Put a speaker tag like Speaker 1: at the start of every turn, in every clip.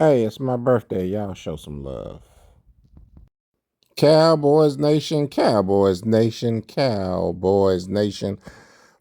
Speaker 1: Hey, it's my birthday. Y'all show some love. Cowboys Nation, Cowboys Nation, Cowboys Nation.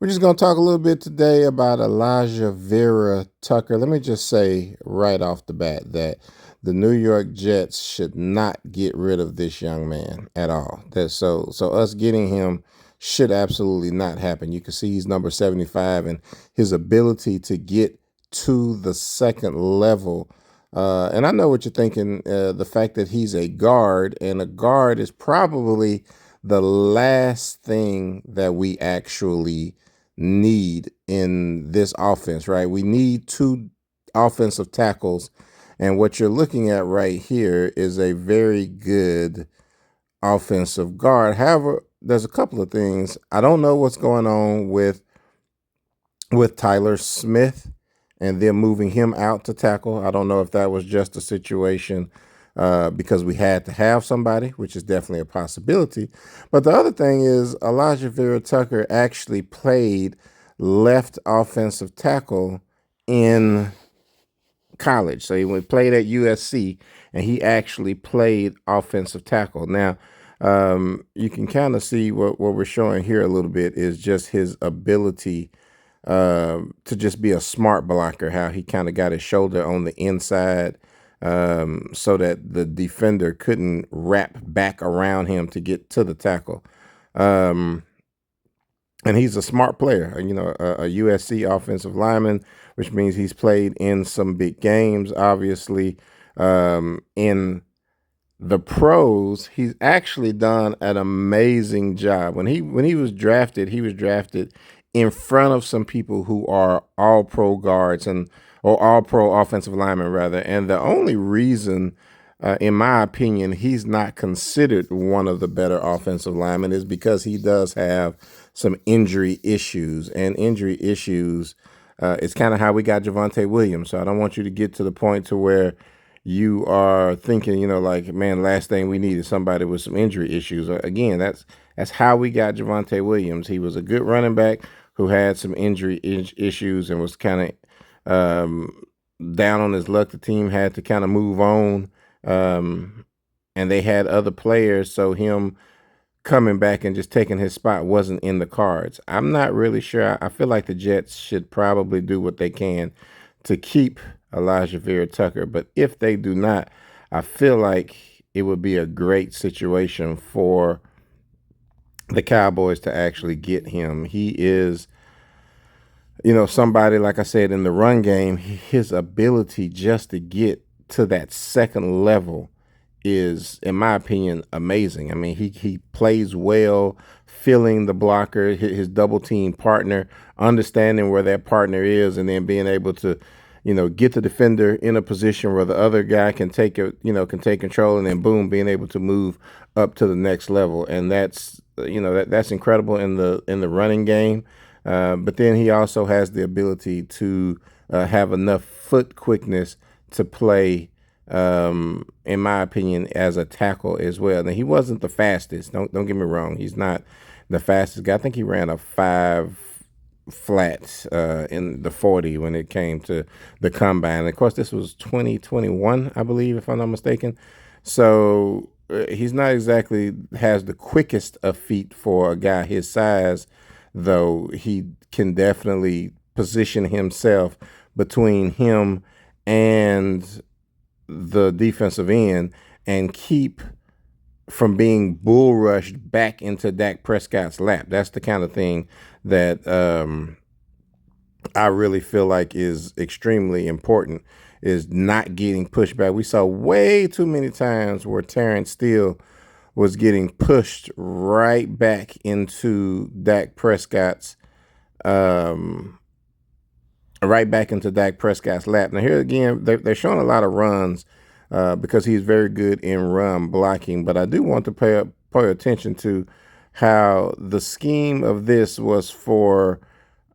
Speaker 1: We're just going to talk a little bit today about Elijah Vera Tucker. Let me just say right off the bat that the New York Jets should not get rid of this young man at all. So us getting him should absolutely not happen. You can see he's number 75, and his ability to get to the second level. And I know what you're thinking. The fact that he's a guard, and a guard is probably the last thing that we actually need in this offense, right? We need two offensive tackles. And what you're looking at right here is a very good offensive guard. However, there's a couple of things. I don't know what's going on with Tyler Smith and them moving him out to tackle. I don't know if that was just a situation because we had to have somebody, which is definitely a possibility. But the other thing is Elijah Vera Tucker actually played left offensive tackle in college. So he played at USC, and he actually played offensive tackle. Now, you can kind of see what we're showing here a little bit is just his ability to just be a smart blocker, how he kind of got his shoulder on the inside so that the defender couldn't wrap back around him to get to the tackle. And he's a smart player, a USC offensive lineman, which means he's played in some big games, obviously. In the pros, he's actually done an amazing job. When he was drafted, in front of some people who are all pro guards or all pro offensive linemen rather. And the only reason, in my opinion, he's not considered one of the better offensive linemen is because he does have some injury issues, and injury issues. It's kind of how we got Javonte Williams. So I don't want you to get to the point to where you are thinking, like, man, last thing we need is somebody with some injury issues. Again, that's how we got Javonte Williams. He was a good running back who had some injury issues and was kind of down on his luck. The team had to kind of move on, and they had other players, so him coming back and just taking his spot wasn't in the cards. I'm not really sure. I feel like the Jets should probably do what they can to keep Elijah Vera Tucker. But if they do not, I feel like it would be a great situation for the Cowboys to actually get him. He is, somebody, like I said, in the run game, his ability just to get to that second level is, in my opinion, amazing. I mean, he plays well, filling the blocker, his double team partner, understanding where that partner is, and then being able to, get the defender in a position where the other guy can take control, and then boom, being able to move up to the next level. And that's that's incredible in the running game. But then he also has the ability to have enough foot quickness to play, in my opinion, as a tackle as well. Now, he wasn't the fastest. Don't get me wrong. He's not the fastest guy. I think he ran a 5 flat in the 40 when it came to the combine. And of course, this was 2021, I believe, if I'm not mistaken. So he's not exactly has the quickest of feet for a guy his size, though he can definitely position himself between him and the defensive end and keep from being bull rushed back into Dak Prescott's lap. That's the kind of thing that I really feel like is extremely important, is not getting pushed back. We saw way too many times where Terrence Steele was getting pushed right back into Dak Prescott's lap. Now here again, they're showing a lot of runs because he's very good in run blocking. But I do want to pay attention to how the scheme of this was for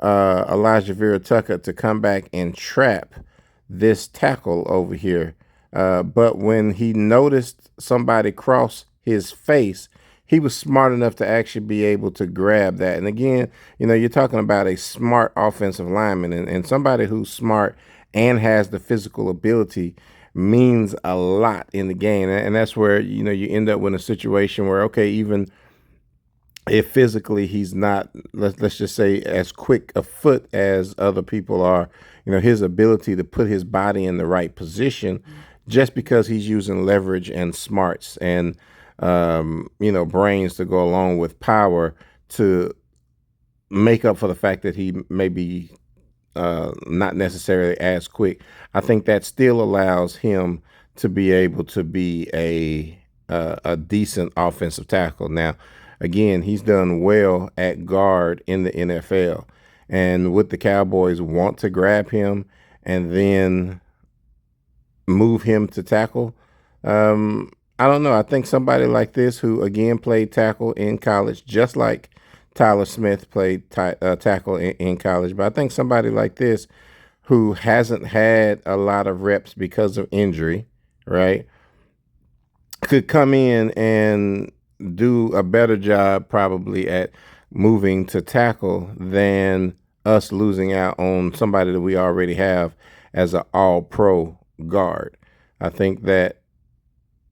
Speaker 1: Elijah Vera Tucker to come back and trap this tackle over here. But when he noticed somebody cross his face, he was smart enough to actually be able to grab that. And again, you're talking about a smart offensive lineman and somebody who's smart and has the physical ability. means a lot in the game. And that's where, you end up with a situation where, okay, even if physically he's not, let's just say, as quick a foot as other people are, his ability to put his body in the right position, just because he's using leverage and smarts and brains to go along with power to make up for the fact that he may be not necessarily as quick. I think that still allows him to be able to be a decent offensive tackle. Now, again, he's done well at guard in the NFL, and would the Cowboys want to grab him and then move him to tackle? I don't know. I think somebody like this, who again played tackle in college, just like Tyler Smith played tackle in college, but I think somebody like this, who hasn't had a lot of reps because of injury, right, could come in and do a better job probably at moving to tackle than us losing out on somebody that we already have as an all-pro guard. I think that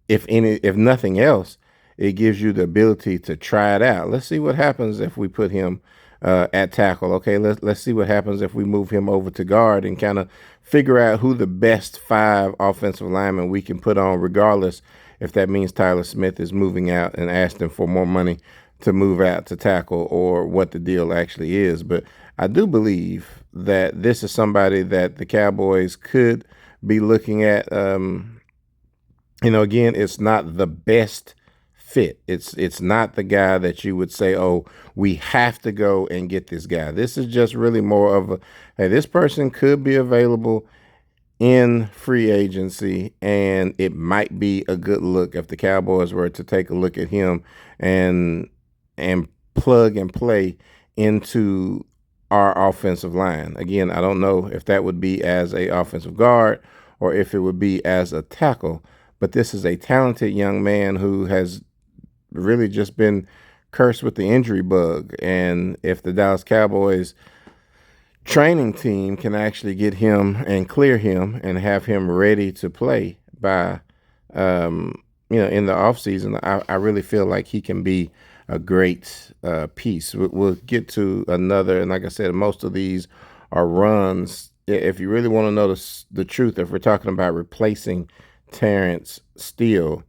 Speaker 1: if nothing else, it gives you the ability to try it out. Let's see what happens if we put him at tackle. Okay, let's see what happens if we move him over to guard and kind of figure out who the best 5 offensive linemen we can put on, regardless if that means Tyler Smith is moving out and asking for more money to move out to tackle, or what the deal actually is. But I do believe that this is somebody that the Cowboys could be looking at. Again, it's not the best fit. It's not the guy that you would say, oh, we have to go and get this guy. This is just really more of a, hey, this person could be available in free agency, and it might be a good look if the Cowboys were to take a look at him and plug and play into our offensive line. Again, I don't know if that would be as a offensive guard or if it would be as a tackle, but this is a talented young man who has really just been cursed with the injury bug. And if the Dallas Cowboys training team can actually get him and clear him and have him ready to play by, in the offseason, I really feel like he can be a great piece. We'll get to another, and like I said, most of these are runs. If you really want to know the truth, if we're talking about replacing Terrence Steele,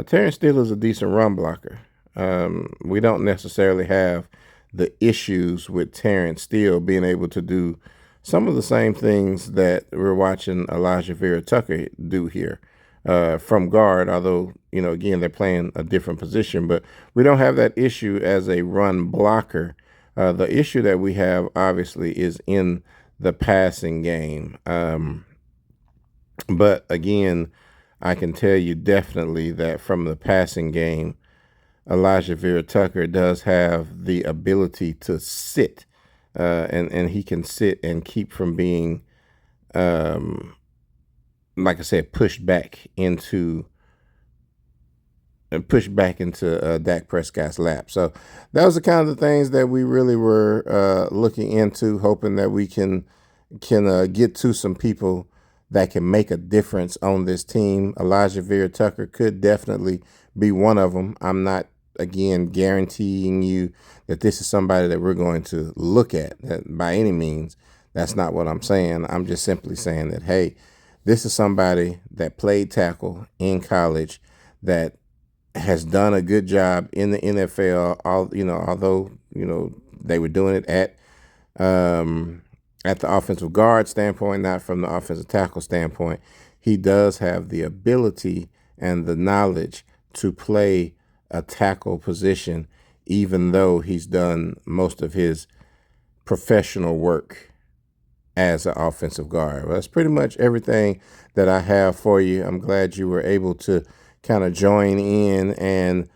Speaker 1: Terrence Steele is a decent run blocker. We don't necessarily have the issues with Terrence Steele being able to do some of the same things that we're watching Alijah Vera Tucker do here from guard, although, again, they're playing a different position. But we don't have that issue as a run blocker. The issue that we have, obviously, is in the passing game. But, again, I can tell you definitely that from the passing game, Alijah Vera Tucker does have the ability to sit, and he can sit and keep from being, like I said, pushed back into Dak Prescott's lap. So that was the kind of things that we really were looking into, hoping that we can get to some people that can make a difference on this team. Alijah Vera Tucker could definitely be one of them. I'm not, again, guaranteeing you that this is somebody that we're going to look at by any means. That's not what I'm saying. I'm just simply saying that, hey, this is somebody that played tackle in college that has done a good job in the NFL. Although they were doing it at the offensive guard standpoint, not from the offensive tackle standpoint. He does have the ability and the knowledge to play a tackle position, even though he's done most of his professional work as an offensive guard. Well, that's pretty much everything that I have for you. I'm glad you were able to kind of join in and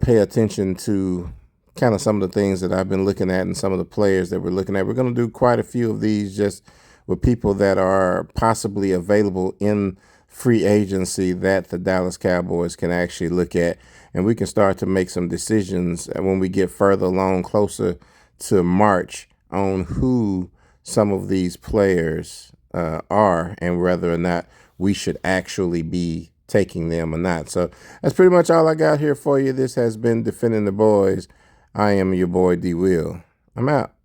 Speaker 1: pay attention to kind of some of the things that I've been looking at and some of the players that we're looking at. We're going to do quite a few of these just with people that are possibly available in free agency that the Dallas Cowboys can actually look at. And we can start to make some decisions when we get further along, closer to March, on who some of these players are and whether or not we should actually be taking them or not. So that's pretty much all I got here for you. This has been Defending the Boys. I am your boy D. Will. I'm out.